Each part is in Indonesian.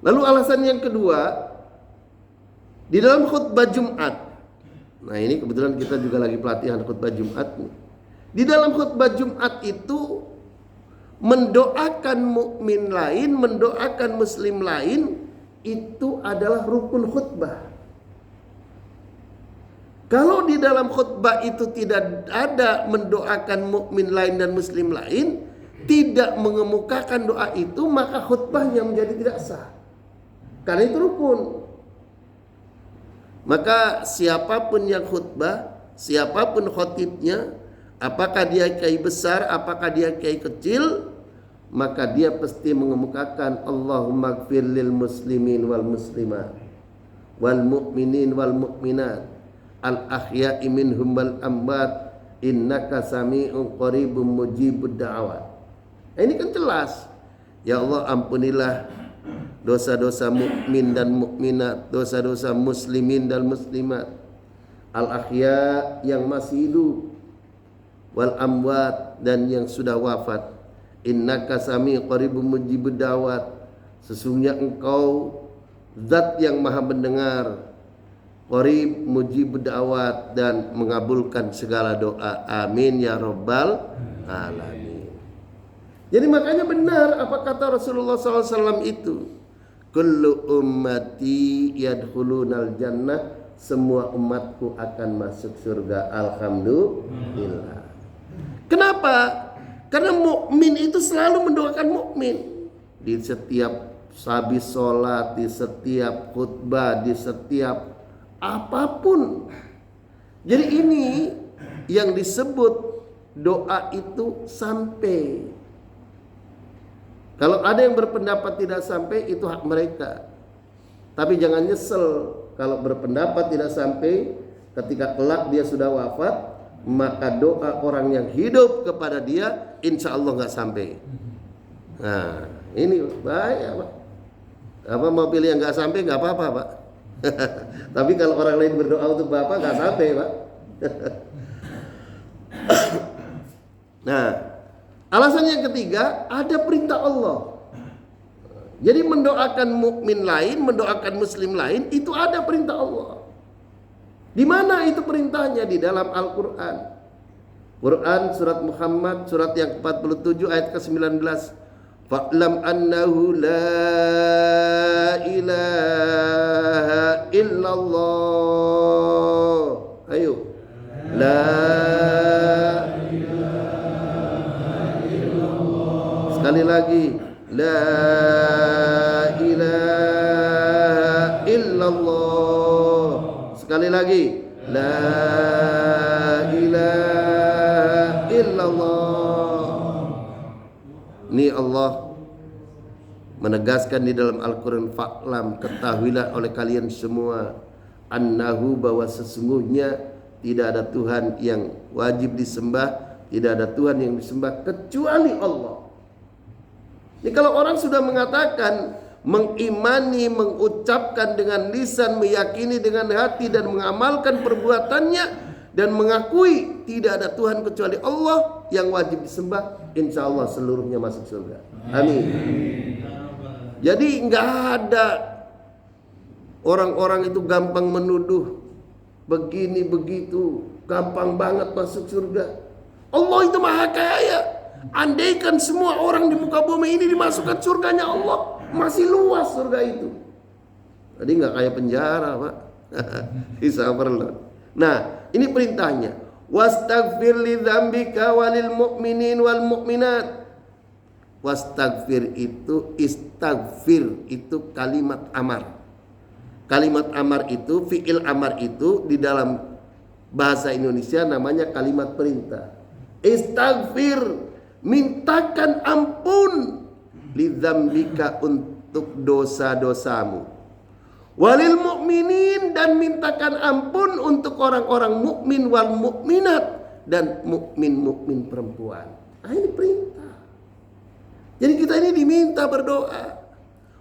Lalu alasan yang kedua, di dalam khutbah Jumat. Nah, ini kebetulan kita juga lagi pelatihan khutbah Jumat nih. Di dalam khutbah Jumat itu mendoakan mukmin lain, mendoakan muslim lain itu adalah rukun khutbah. Kalau di dalam khutbah itu tidak ada mendoakan mukmin lain dan muslim lain, tidak mengemukakan doa itu, maka khutbahnya menjadi tidak sah. Karena itu rukun. Maka siapapun yang khutbah, siapapun khotibnya, apakah dia kiai besar, apakah dia kiai kecil, maka dia pasti mengemukakan Allahumma gfir lil muslimin wal muslimat wal mu'minin wal mu'minat al ahya'i minhum wal amwat innaka sami'un qaribun mujibud da'awat. Ini kan jelas. Ya Allah, ampunilah dosa-dosa mukmin dan mukminat, dosa-dosa muslimin dan muslimat, al ahya yang masih hidup, wal amwat dan yang sudah wafat. Innaka sami'un qaribun mujibud da'awat. Sesungguhnya engkau zat yang maha mendengar, qarib mujibud da'awat, dan mengabulkan segala doa. Amin ya rabbal alamin. Jadi makanya benar apa kata Rasulullah SAW itu, kullu ummati yadkhulunal jannah, semua umatku akan masuk surga. Alhamdulillah. Kenapa? Karena mukmin itu selalu mendoakan mukmin di setiap habis sholat, di setiap khutbah, di setiap apapun. Jadi ini yang disebut doa itu sampai. Kalau ada yang berpendapat tidak sampai, itu hak mereka. Tapi jangan nyesel kalau berpendapat tidak sampai, ketika kelak dia sudah wafat, maka doa orang yang hidup kepada dia insya Allah nggak sampai. Nah, ini bahaya, Pak. Apa mau pilih yang nggak sampai nggak apa-apa, Pak. Tapi kalau orang lain berdoa untuk Bapak nggak sampai, Pak. Nah, alasan yang ketiga, ada perintah Allah. Jadi mendoakan mukmin lain, mendoakan muslim lain, itu ada perintah Allah. Di mana itu perintahnya? Di dalam Al-Quran. Quran surat Muhammad surat yang 47 ayat ke-19. Fa'lam annahu la ilaha illallah. Ayo. La sekali lagi, la ilaha illallah. Sekali lagi, la ilaha illallah. Ini Allah menegaskan di dalam Al-Quran, fa'lam, ketahuilah oleh kalian semua, annahu, bahwa sesungguhnya tidak ada Tuhan yang wajib disembah, tidak ada Tuhan yang disembah kecuali Allah. Jadi kalau orang sudah mengatakan, mengimani, mengucapkan dengan lisan, meyakini dengan hati, dan mengamalkan perbuatannya, dan mengakui tidak ada Tuhan kecuali Allah yang wajib disembah, insya Allah seluruhnya masuk surga. Amin. Jadi nggak ada orang-orang itu gampang menuduh begini begitu, gampang banget masuk surga. Allah itu maha kaya. Andaikan semua orang di muka bumi ini dimasukkan surganya Allah, masih luas surga itu. Tadi nggak kayak penjara, Pak. Isabarlah. Nah, ini perintahnya. Wastaghfir li dzambika walil mu'minin wal mu'minat. Wastaghfir itu, istaghfir itu kalimat amar. Kalimat amar itu, fi'il amar itu di dalam bahasa Indonesia namanya kalimat perintah. Istaghfir, mintakan ampun, lidzambika, untuk dosa-dosamu, walil mu'minin, dan mintakan ampun untuk orang-orang mukmin, wal mukminat, dan mukmin-mukmin perempuan. Nah, ini perintah. Jadi kita ini diminta berdoa.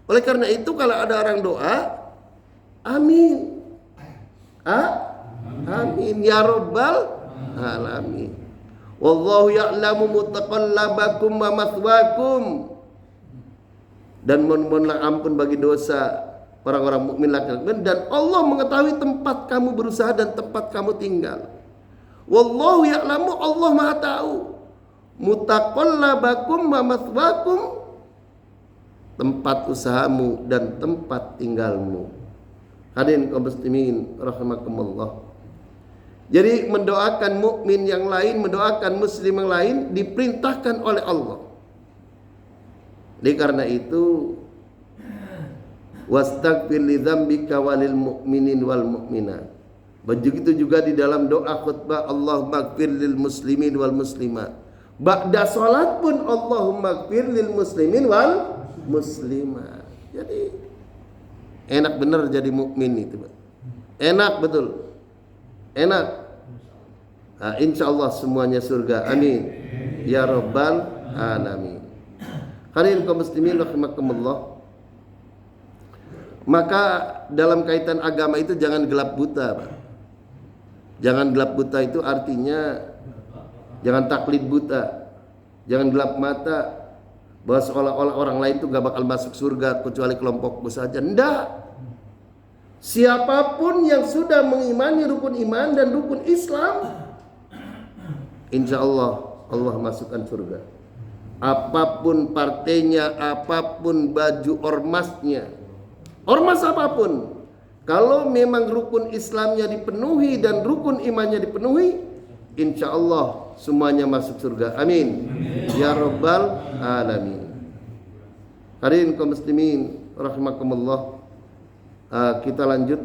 Oleh karena itu kalau ada orang doa, amin. Amin ya rabbal alamin. Wallahu ya'lamu mutaqallabakum wa mathwakum. dan mohonlah ampun bagi dosa orang-orang mukmin laki-laki, dan Allah mengetahui tempat kamu berusaha dan tempat kamu tinggal. Wallahu ya'lamu, Allah Maha tahu. Mutaqallabakum wa mathwakum, tempat usahamu dan tempat tinggalmu. Hadirin kaum muslimin rahimakumullah. Jadi mendoakan mukmin yang lain, mendoakan muslim yang lain diperintahkan oleh Allah. Oleh karena itu, wastaghfir li dzambika walil mu'minin wal mu'minat. Begitu juga di dalam doa khutbah, Allahumma ighfir lil muslimin wal muslimat. Ba'da salat pun Allahumma ighfir lil muslimin wal muslimat. Jadi enak benar jadi mukmin itu, Pak. Enak betul. Enak. Nah, insyaallah semuanya surga. Amin. Ya rabbal alamin. Hadirin kaum muslimin rahimakumullah. Maka dalam kaitan agama itu jangan gelap buta, Pak. Jangan gelap buta itu artinya jangan taklid buta. Jangan gelap mata bahwa seolah-olah orang lain itu gak bakal masuk surga kecuali kelompokku saja. Enggak. Siapapun yang sudah mengimani rukun iman dan rukun Islam, insya Allah Allah masukkan surga. Apapun partainya, apapun baju ormasnya, ormas apapun, kalau memang rukun Islamnya dipenuhi dan rukun imannya dipenuhi, insya Allah semuanya masuk surga. Amin. Ya rabbal alamin. Hadirin kaum muslimin rahimakumullah. Kita lanjut.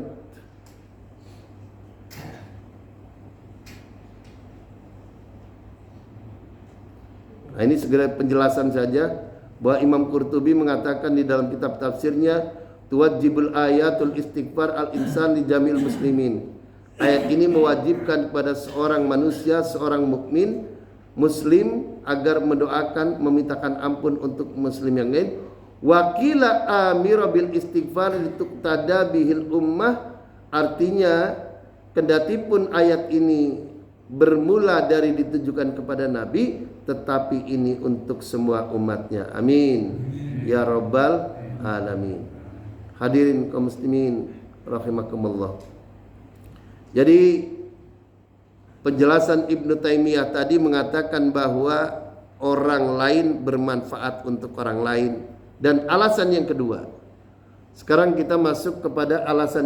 Nah, ini segera penjelasan saja bahwa Imam Qurtubi mengatakan di dalam kitab tafsirnya, tuwajibul ayatul istighfar al-insan li jamil muslimin. Ayat ini mewajibkan kepada seorang manusia, seorang mukmin muslim agar mendoakan, memintakan ampun untuk muslim yang lain. Wakila amira bil istighfar lituqtada bihil ummah, artinya kendati pun ayat ini bermula dari ditujukan kepada Nabi, tetapi ini untuk semua umatnya. Amin. Ya rabbal alamin. Hadirin kaum muslimin rahimakumullah. Jadi penjelasan Ibnu Taimiyah tadi mengatakan bahwa orang lain bermanfaat untuk orang lain, dan alasan yang kedua. Sekarang kita masuk kepada alasan